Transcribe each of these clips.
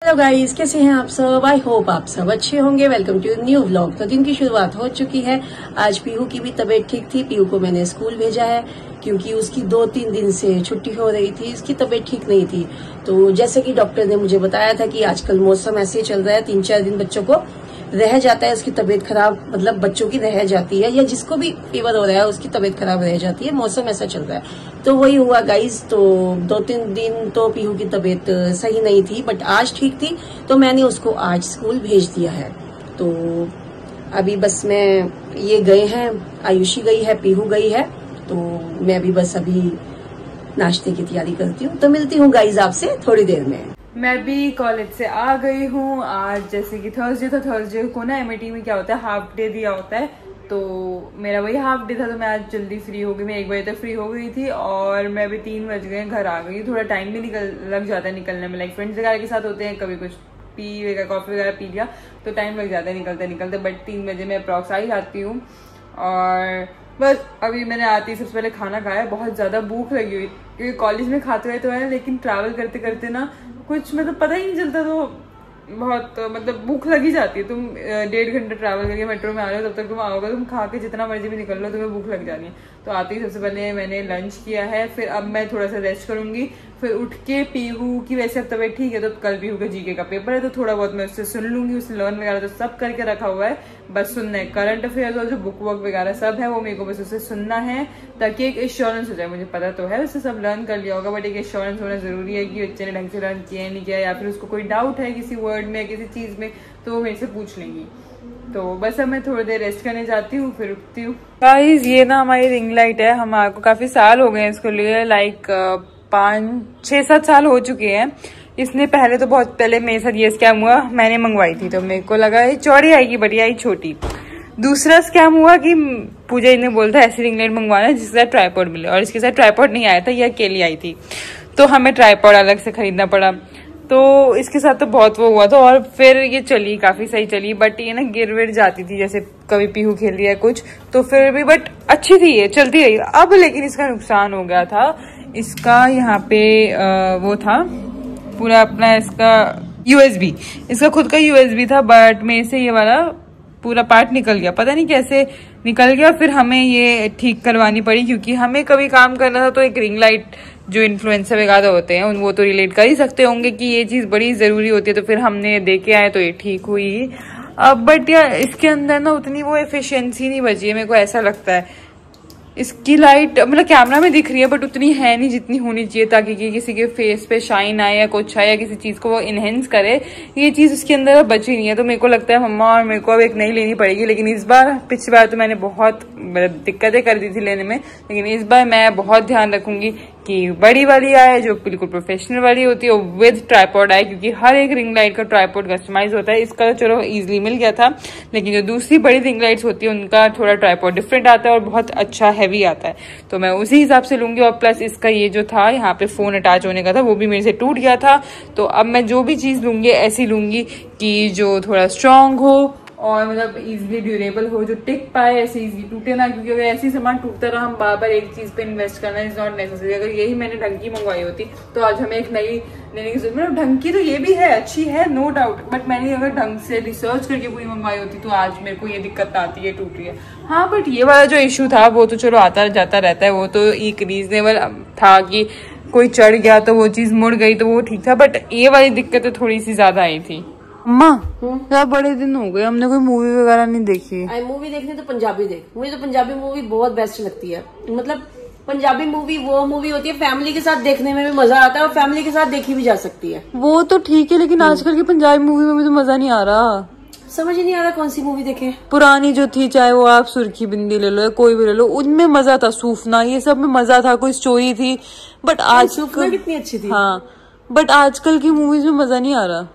Hello guys, कैसे हैं आप सब। आई होप आप सब अच्छे होंगे। Welcome to new vlog. तो दिन की शुरुआत हो चुकी है। आज पीहू की भी तबीयत ठीक थी। पीहू को मैंने स्कूल भेजा है क्योंकि उसकी 2-3 दिन से छुट्टी हो रही थी। इसकी तबीयत ठीक नहीं थी। तो जैसे कि डॉक्टर ने मुझे बताया था कि आजकल मौसम ऐसे ही चल रहा है, 3-4 दिन बच्चों को रह जाता है उसकी तबीयत खराब, मतलब बच्चों की रह जाती है, या जिसको भी फीवर हो रहा है उसकी तबीयत खराब रह जाती है। मौसम ऐसा चल रहा है। तो वही हुआ गाइस। तो 2-3 दिन तो पीहू की तबीयत सही नहीं थी, बट आज ठीक थी। तो मैंने उसको आज स्कूल भेज दिया है। तो अभी बस मैं ये गए हैं, आयुषी गई है, पीहू गई है। तो मैं अभी बस अभी नाश्ते की तैयारी करती हूँ। तो मिलती हूँ गाइस आपसे थोड़ी देर में। मैं भी कॉलेज से आ गई हूँ। आज जैसे कि थर्सडे था, थर्सडे को ना एमआईटी में क्या होता है, हाफ डे दिया होता है। तो मेरा वही हाफ डे था, तो मैं आज जल्दी फ्री हो गई। मैं 1 बजे तक फ्री हो गई थी और मैं अभी 3 बज गए घर आ गई। थोड़ा टाइम भी लग जाता है निकलने में। लाइक फ्रेंड्स वगैरह के साथ होते हैं, कभी कुछ पी वगैरह, कॉफी वगैरह पी लिया तो टाइम लग जाता है निकलते। बट 3 बजे मैं अप्रॉक्स आ ही जाती हूँ। और बस अभी मैंने आती सबसे पहले खाना खाया। बहुत ज़्यादा भूख लगी हुई, क्योंकि कॉलेज में खाते हुए तो है, लेकिन ट्रैवल करते करते ना कुछ मतलब पता ही नहीं चलता। तो बहुत मतलब भूख लगी जाती है। तुम 1.5 घंटे ट्रैवल करके मेट्रो में आ रहे हो, तब तक तुम आओगे, तुम खा के जितना मर्जी भी निकल लो, तुम्हें भूख लग जानी है। तो आते ही सबसे पहले मैंने लंच किया है। फिर अब मैं थोड़ा सा रेस्ट करूंगी। फिर उठ के पीहू की, वैसे अब तबीयत ठीक है, तो कल पीहू का जीके का पेपर है, तो थोड़ा बहुत मैं उससे सुन लूंगी। उससे लर्न वगैरह तो सब करके रखा हुआ है, बस सुनना है। करंट अफेयर्स और जो बुक वर्क वगैरह सब है वो मेरे को बस उससे सुनना है, ताकि एक एश्योरेंस हो जाए। मुझे पता तो है उससे सब लर्न कर लिया होगा, बट एक एश्योरेंस होना जरूरी है कि बच्चे ने ढंग से लर्न किया नहीं किया, या फिर उसको कोई डाउट है किसी वर्ड में, किसी चीज में, तो वो मेरे से पूछ लेंगी। तो बस अब मैं थोड़ी देर रेस्ट करने जाती हूँ, फिर उठती हूँ। गाइस, ये ना हमारी रिंग लाइट है। हमारे को काफी साल हो गए हैं इसको लिए, लाइक 5-6-7 साल हो चुके हैं। इसने पहले तो बहुत पहले मेरे साथ ये स्कैम हुआ, मैंने मंगवाई थी तो मेरे को लगा ये चौड़ी आएगी, बढ़िया आई छोटी। दूसरा स्कैम हुआ कि पूजा ने बोला था ऐसी रिंग लाइट मंगवाना जिसके साथ ट्राइपॉड मिले, और इसके साथ ट्राइपॉड नहीं आया था, ये अकेली आई थी, तो हमें ट्राइपॉड अलग से खरीदना पड़ा। तो इसके साथ तो बहुत वो हुआ था, और फिर ये चली, काफी सही चली। बट ये ना गिर विर जाती थी, जैसे कभी पीहू खेल लिया कुछ, तो फिर भी बट अच्छी थी, ये चलती रही। अब लेकिन इसका नुकसान हो गया था। इसका यहाँ पे वो था पूरा अपना, इसका यूएसबी, इसका खुद का यूएसबी था, बट मेरे से ये वाला पूरा पार्ट निकल गया, पता नहीं कैसे निकल गया। फिर हमें ये ठीक करवानी पड़ी, क्योंकि हमें कभी काम करना था। तो एक रिंग लाइट जो इन्फ्लुएंसर वगैरह होते हैं वो तो रिलेट कर ही सकते होंगे कि ये चीज बड़ी जरूरी होती है। तो फिर हमने दे के आए तो ये ठीक हुई। अब बट यार इसके अंदर ना उतनी वो एफिशिएंसी नहीं बची है, मेरे को ऐसा लगता है। इसकी लाइट मतलब कैमरा में दिख रही है, बट उतनी है नहीं जितनी होनी चाहिए, ताकि कि किसी के फेस पे शाइन आए या कुछ आए, या किसी चीज को वो इनहेंस करे। ये चीज उसके अंदर बची नहीं है। तो मेरे को लगता है मम्मा और मेरे को अब एक नई लेनी पड़ेगी। लेकिन इस बार, पिछली बार तो मैंने बहुत दिक्कतें कर दी थी लेने में, लेकिन इस बार मैं बहुत ध्यान रखूंगी कि बड़ी वाली आए, जो बिल्कुल प्रोफेशनल वाली होती है, विद ट्राइपॉड आए, क्योंकि हर एक रिंग लाइट का ट्राइपॉड कस्टमाइज होता है। इसका तो चलो इजीली मिल गया था, लेकिन जो दूसरी बड़ी रिंग लाइट्स होती है उनका थोड़ा ट्राइपॉड डिफरेंट आता है और बहुत अच्छा हैवी आता है। तो मैं उसी हिसाब से लूंगी। और प्लस इसका ये जो था यहाँ पे फोन अटैच होने का था, वो भी मेरे से टूट गया था। तो अब मैं जो भी चीज लूंगी ऐसी लूंगी कि जो थोड़ा स्ट्रांग हो और मतलब इजीली ड्यूरेबल हो, जो टिक पाए, ऐसे इजीली टूटे ना। क्योंकि अगर ऐसी सामान टूटता रहा, हम बार बार एक चीज पे इन्वेस्ट करना इज नॉट नेसेसरी। अगर यही मैंने ढंग की मंगवाई होती तो आज हमें एक नई लेने की जरूरत, मतलब ढंग की तो ये भी है, अच्छी है, नो डाउट, बट मैंने अगर ढंग से रिसर्च करके पूरी मंगवाई होती तो आज मेरे को ये दिक्कत आती है, टूट रही है। हाँ, बट ये वाला जो इशू था वो तो चलो आता जाता रहता है, वो तो एक रीजनेबल था कि कोई चढ़ गया तो वो चीज मुड़ गई तो वो ठीक था। बट ये वाली दिक्कत थोड़ी सी ज्यादा आई थी। अम्मा, यार बड़े दिन हो गए हमने कोई मूवी वगैरह नहीं देखी। मूवी देखनी तो पंजाबी देख। मुझे तो पंजाबी मूवी बहुत बेस्ट लगती है। मतलब पंजाबी मूवी वो मूवी होती है, फैमिली के साथ देखने में भी मजा आता है, और फैमिली के साथ देखी भी जा सकती है। वो तो ठीक है, लेकिन आजकल की पंजाबी मूवी में भी तो मजा नहीं आ रहा। समझ ही नहीं आ रहा कौन सी मूवी देखे। पुरानी जो थी, चाहे वो आप सुर्खी बिंदी ले लो या कोई भी ले लो, उनमें मजा था। सूफना, ये सब में मजा था, कोई स्टोरी थी। बट आज सूफना कितनी अच्छी थी। हाँ, बट आजकल की मूवीज में मजा नहीं आ रहा।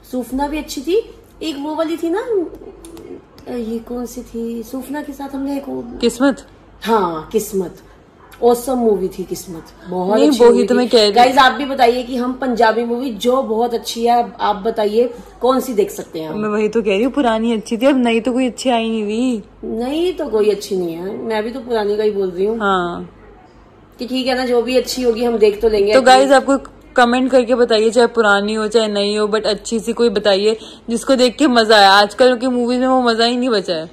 सूफना भी अच्छी थी। एक वो वाली थी ना, ये कौन सी थी, सूफना के साथ हमने एक किस्मत। हाँ, किस्मत ऑसम मूवी थी किस्मत, बहुत नहीं, अच्छी वही तो मैं कह रही। गाइस आप भी बताइए कि हम पंजाबी मूवी जो बहुत अच्छी है, आप बताइए कौन सी देख सकते हैं हम। मैं वही तो कह रही हूँ, पुरानी अच्छी थी, अब नई तो कोई अच्छी आई नहीं हुई। नहीं तो कोई अच्छी नहीं है, मैं भी तो पुरानी का ही बोल रही हूँ। हाँ, कि ठीक है ना, जो भी अच्छी होगी हम देख तो लेंगे। तो गाइस आपको कमेंट करके बताइए, चाहे पुरानी हो चाहे नई हो, बट अच्छी सी कोई बताइए जिसको देख के मजा आया। आजकल की मूवीज में वो मजा ही नहीं बचा है।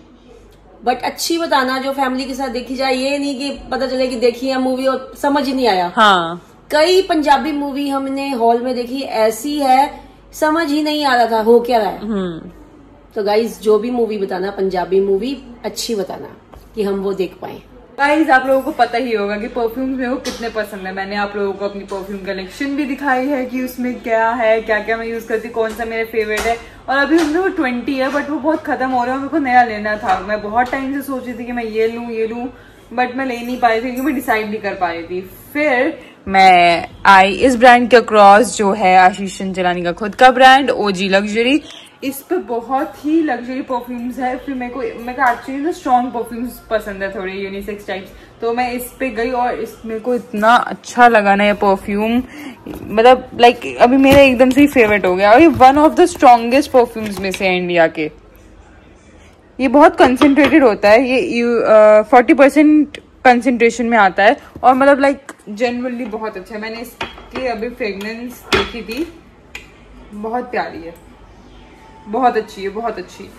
बट अच्छी बताना जो फैमिली के साथ देखी जाए, ये नहीं कि पता चले कि देखी है मूवी और समझ ही नहीं आया। हाँ, कई पंजाबी मूवी हमने हॉल में देखी ऐसी है समझ ही नहीं आ रहा था हो क्या रहा है। तो गाइज जो भी मूवी बताना, पंजाबी मूवी अच्छी बताना कि हम वो देख पाए। गाइस आप लोगों को पता ही होगा कि परफ्यूम्स मेरे को कितने पसंद है। मैंने आप लोगों को अपनी परफ्यूम कलेक्शन भी दिखाई है कि उसमें क्या है, क्या क्या मैं यूज करती हूँ, कौन सा मेरे फेवरेट है। और अभी उसमें वो 20 है, बट वो बहुत खत्म हो रहा है, मेरे को नया लेना था। मैं बहुत टाइम से सोच रही थी कि मैं ये लूं, बट मैं ले नहीं पा रही थी क्योंकि मैं डिसाइड नहीं कर पा रही थी। फिर मैं आई इस ब्रांड के अक्रॉस, जो है आशीष चंचलानी का खुद का ब्रांड OG लग्जरी। इस पे बहुत ही लग्जरी परफ्यूम्स है। फिर मेरे को एक्चुअली ना स्ट्रॉन्ग परफ्यूम्स पसंद है, थोड़े यूनिसेक्स टाइप्स। तो मैं इस पे गई और इस मेरे को इतना अच्छा लगा ना ये परफ्यूम, मतलब लाइक अभी मेरा एकदम से ही फेवरेट हो गया। और ये one of the strongest perfumes में से है इंडिया के। ये बहुत कंसेंट्रेटेड होता है, ये 40% कंसेंट्रेशन में आता है और मतलब लाइक जनरली बहुत अच्छा है। मैंने इसकी अभी फ्रेग्रेंस देखी थी, बहुत प्यारी है, बहुत अच्छी है, बहुत अच्छी।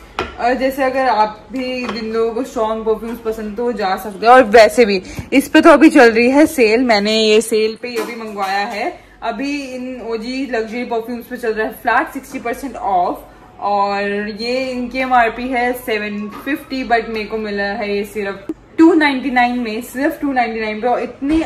और जैसे अगर आप भी जिन लोगों को स्ट्रॉन्ग परफ्यूम्स पसंद तो जा सकते हो। और वैसे भी इस पे तो अभी चल रही है सेल, मैंने ये सेल पे ये भी मंगवाया है। अभी इन OG लग्जरी परफ्यूम्स पे चल रहा है फ्लैट 60% ऑफ। और ये इनकी MRP है 750, बट मेरे को मिला है ये सिर्फ 299 में, सिर्फ 299 पे। और इतनी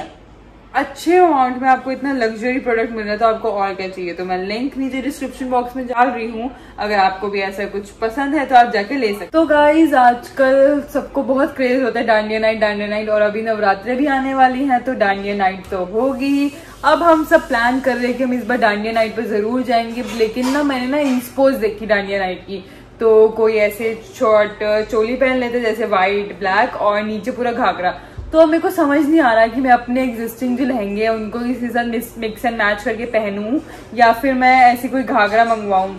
अच्छे अमाउंट में आपको इतना लग्जरी प्रोडक्ट मिल रहा है तो आपको और क्या चाहिए। तो मैं लिंक नीचे डिस्क्रिप्शन बॉक्स में डाल रही हूँ, अगर आपको भी ऐसा कुछ पसंद है तो आप जाके ले सकते। तो गाइज आजकल सबको बहुत क्रेज होता है डांडिया नाइट, और अभी नवरात्रे भी आने वाली हैं तो डांडिया नाइट तो होगी। अब हम सब प्लान कर रहे हैं कि हम इस बार डांडिया नाइट पे जरूर जाएंगे। लेकिन ना मैंने ना इंस्पोज देखी डांडिया नाइट की, तो कोई ऐसे शॉर्ट चोली पहन लेते जैसे व्हाइट ब्लैक और नीचे पूरा घाघरा। तो मेरे को समझ नहीं आ रहा कि मैं अपने एग्जिस्टिंग जो लहंगे हैं उनको किसी साथ मिक्स एंड मैच करके पहनूं या फिर मैं ऐसी कोई घाघरा मंगवाऊं।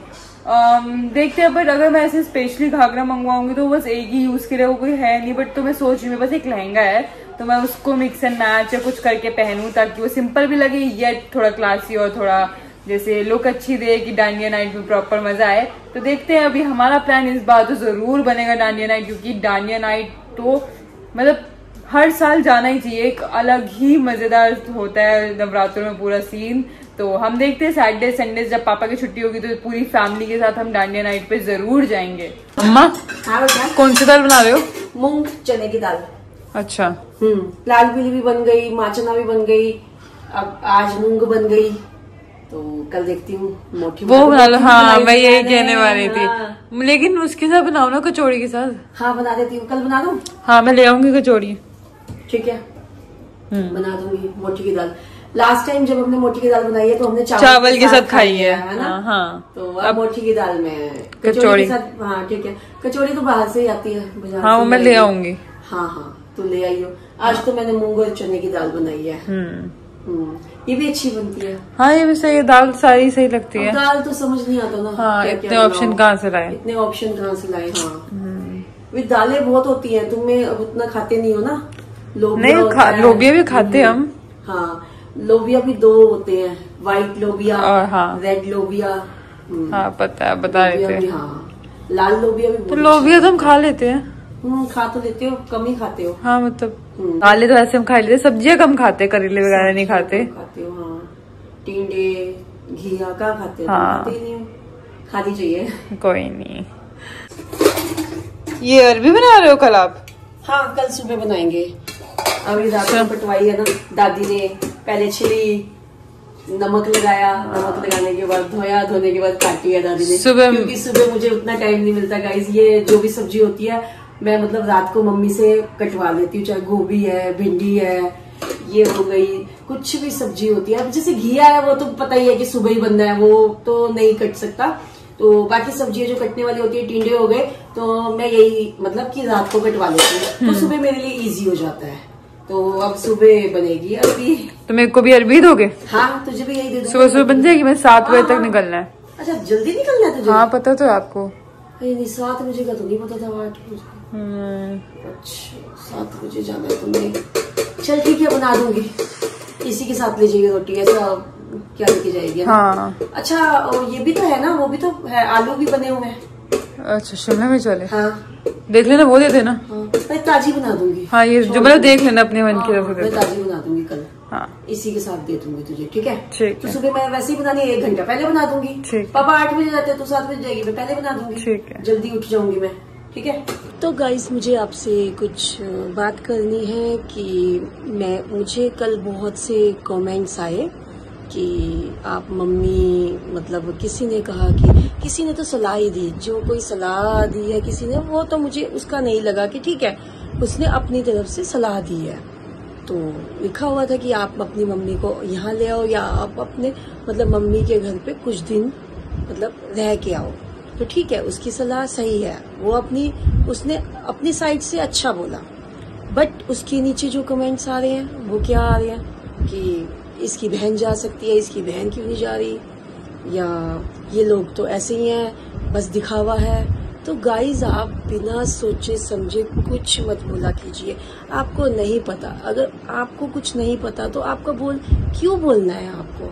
देखते हैं, बट अगर मैं ऐसे स्पेशली घाघरा मंगवाऊंगी तो बस एक ही यूज के लिए, वो कोई है नहीं। बट तो मैं सोच रही हूँ बस एक लहंगा है तो मैं उसको मिक्स एंड मैच या कुछ करके पहनूं ताकि वो सिंपल भी लगे येट थोड़ा क्लासी और थोड़ा जैसे लुक अच्छी दे कि डांडिया नाइट में प्रॉपर मजा आए। तो देखते हैं, अभी हमारा प्लान इस बार तो जरूर बनेगा डांडिया नाइट, क्योंकि डांडिया नाइट तो मतलब हर साल जाना ही चाहिए, एक अलग ही मजेदार होता है नवरात्रों में पूरा सीन। तो हम देखते हैं सैटरडे संडे जब पापा की छुट्टी होगी तो पूरी फैमिली के साथ हम डांडिया नाइट पे जरूर जाएंगे। अम्मा कौन सी दाल बना रहे हो? मूंग चने की दाल। अच्छा। लाल पीली भी बन गई, माचना भी बन गई, अब आज मूंग बन गई, तो कल देखती हूँ मोटी वो बना लो। हाँ मैं यही कहने वाली थी। लेकिन उसके साथ बनाओ ना, कचौड़ी के साथ। हाँ बना देती हूँ, कल बना दूँ। हाँ मैं ले आऊंगी कचौड़ी। ठीक है, बना दूंगी मोटी की दाल। लास्ट टाइम जब हमने मोटी की दाल बनाई है तो हमने चावल के साथ खाई है ना। हाँ। तो अब मोटी की दाल में कचौड़ी के साथ। हाँ ठीक है, कचौड़ी तो बाहर से ही आती है बाजार। हाँ वो मैं ले आऊंगी। हाँ तो ले आइयो। आज तो मैंने मूंग और चने की दाल बनाई है। ये भी अच्छी बनती है। हाँ ये भी सही है, दाल सारी सही लगती है। दाल तो समझ नहीं आता ना। हाँ इतने ऑप्शन कहाँ से लाए, इतने ऑप्शन कहाँ से लाए। हाँ दालें बहुत होती है, तुम्हें अब उतना खाते नहीं हो ना। नहीं लोबिया भी खाते हम। हाँ लोबिया भी दो होते हैं, व्हाइट लोबिया और रेड लोबिया। हाँ पता है, बता रहे थे। हाँ लाल लोबिया भी। तो लोबिया तो हम खा लेते हैं। खा तो लेते हो, कम ही खाते हो। हाँ मतलब दालें तो ऐसे हम खा लेते, सब्जियां कम खाते, करेले वगैरह नहीं खाते। खाते हो हाँ, टिंडे घिया का खाते हो? हाँ खाते नहीं हो, खानी चाहिए। कोई नहीं। ये अरबी बना रहे हो कल आप? हाँ कल सुबह बनाएंगे। अभी दादी ने पटवाई है ना, दादी ने पहले छिली, नमक लगाया, नमक लगाने के बाद धोया, धोने के बाद काटी है दादी ने सुबह, क्योंकि सुबह मुझे उतना टाइम नहीं मिलता गाइस। ये जो भी सब्जी होती है मैं मतलब रात को मम्मी से कटवा लेती हूँ, चाहे गोभी है, भिंडी है, ये हो गई, कुछ भी सब्जी होती है। अब जैसे घिया है वो तो पता ही है कि सुबह ही बनना है, वो तो नहीं कट सकता। तो बाकी सब्जियां जो कटने वाली होती है, टिंडे हो गए, तो मैं यही मतलब कि रात को कटवा लेती हूँ, तो सुबह मेरे लिए इजी हो जाता है। तो अब सुबह बनेगी अरबी। तो मेरे को भी अरबी दोगे? हाँ तुझे भी यही दे दूँ। सुबह सुबह बन जाएगी, मैं 7 बजे तक निकलना है। अच्छा जल्दी निकलना है तुझे? हाँ पता तो है आपको। नहीं 7 बजे का तो नहीं पता था, 8 बजे। अच्छा 7 बजे जाना है तुम्हें? चल ठीक है, बना दूंगी, इसी के साथ ले जाइए रोटी, ऐसा क्या लेके जाएगी? हाँ। अच्छा, और ये भी तो है ना, वो भी तो है, आलू भी बने हुए हैं। अच्छा, शिमला मिर्च वाले? हाँ, देख लेना, वो दे देना। हाँ, मैं ताजी बना दूंगी। हाँ, ये जो मतलब देख लेना अपने मन की तरफ। मैं ताजी बना दूंगी कल। हाँ, इसी के साथ दे दूंगी तुझे, ठीक है? ठीक तो है। सुबह मैं वैसे ही बनानी है, 1 घंटा पहले बना दूंगी। ठीक। पापा 8 बजे जाते हैं तो 7 बजे जाएगी, मैं पहले बना दूंगी। ठीक है। जल्दी उठ जाऊंगी मैं, ठीक है? तो गाइस, मुझे आपसे कुछ बात करनी है कि मुझे कल बहुत से कमेंट्स आए कि आप मम्मी, मतलब किसी ने कहा कि किसी ने तो सलाह ही दी, जो कोई सलाह दी है किसी ने, वो तो मुझे उसका नहीं लगा कि ठीक है, उसने अपनी तरफ से सलाह दी है। तो लिखा हुआ था कि आप अपनी मम्मी को यहाँ ले आओ, या आप अपने मतलब मम्मी के घर पे कुछ दिन मतलब रह के आओ। तो ठीक है, उसकी सलाह सही है, वो उसने अपनी साइड से अच्छा बोला। बट उसके नीचे जो कमेंट्स आ रहे हैं वो क्या आ रहे हैं कि इसकी बहन जा सकती है, इसकी बहन क्यों नहीं जा रही, या ये लोग तो ऐसे ही हैं, बस दिखावा है। तो गाइज, आप बिना सोचे समझे कुछ मत बोला कीजिए। आपको नहीं पता, अगर आपको कुछ नहीं पता तो आपका क्यों बोलना है आपको?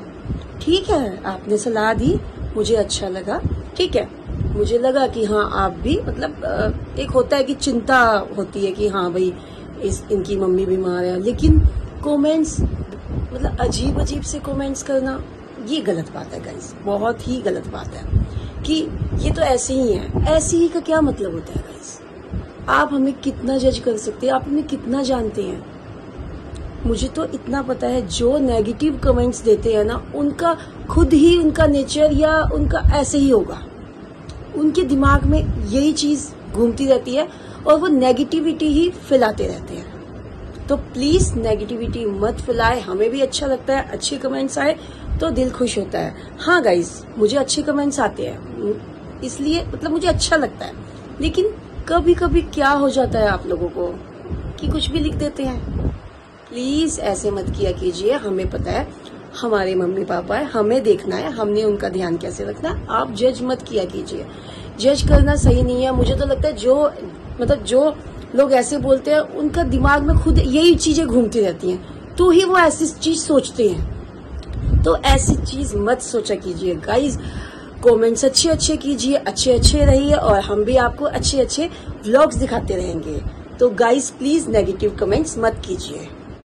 ठीक है, आपने सलाह दी, मुझे अच्छा लगा, ठीक है, मुझे लगा कि हाँ आप भी मतलब एक होता है कि चिंता होती है कि हाँ भाई इनकी मम्मी बीमार है, लेकिन कमेंट्स मतलब अजीब अजीब से कमेंट्स करना, ये गलत बात है गाइस, बहुत ही गलत बात है कि ये तो ऐसे ही है। ऐसे ही का क्या मतलब होता है गाइस? आप हमें कितना जज कर सकते हैं, आप हमें कितना जानते हैं? मुझे तो इतना पता है, जो नेगेटिव कमेंट्स देते हैं ना, उनका खुद ही उनका नेचर या उनका ऐसे ही होगा, उनके दिमाग में यही चीज घूमती रहती है और वो नेगेटिविटी ही फैलाते रहते हैं। तो प्लीज नेगेटिविटी मत फैलाए। हमें भी अच्छा लगता है, अच्छे कमेंट्स आए तो दिल खुश होता है। हाँ गाइस, मुझे अच्छे कमेंट्स आते हैं, इसलिए मतलब मुझे अच्छा लगता है, लेकिन कभी कभी क्या हो जाता है आप लोगों को कि कुछ भी लिख देते हैं। प्लीज ऐसे मत किया कीजिए। हमें पता है, हमारे मम्मी पापा है, हमें देखना है, हमने उनका ध्यान कैसे रखना है। आप जज मत किया कीजिए, जज करना सही नहीं है। मुझे तो लगता है जो लोग ऐसे बोलते हैं, उनका दिमाग में खुद यही चीजें घूमती रहती हैं, तो ही वो ऐसी चीज सोचते हैं। तो ऐसी चीज मत सोचा कीजिए गाइज। कमेंट्स अच्छे अच्छे कीजिए, अच्छे अच्छे रहिए, और हम भी आपको अच्छे अच्छे व्लॉग्स दिखाते रहेंगे। तो गाइज प्लीज नेगेटिव कमेंट्स मत कीजिए।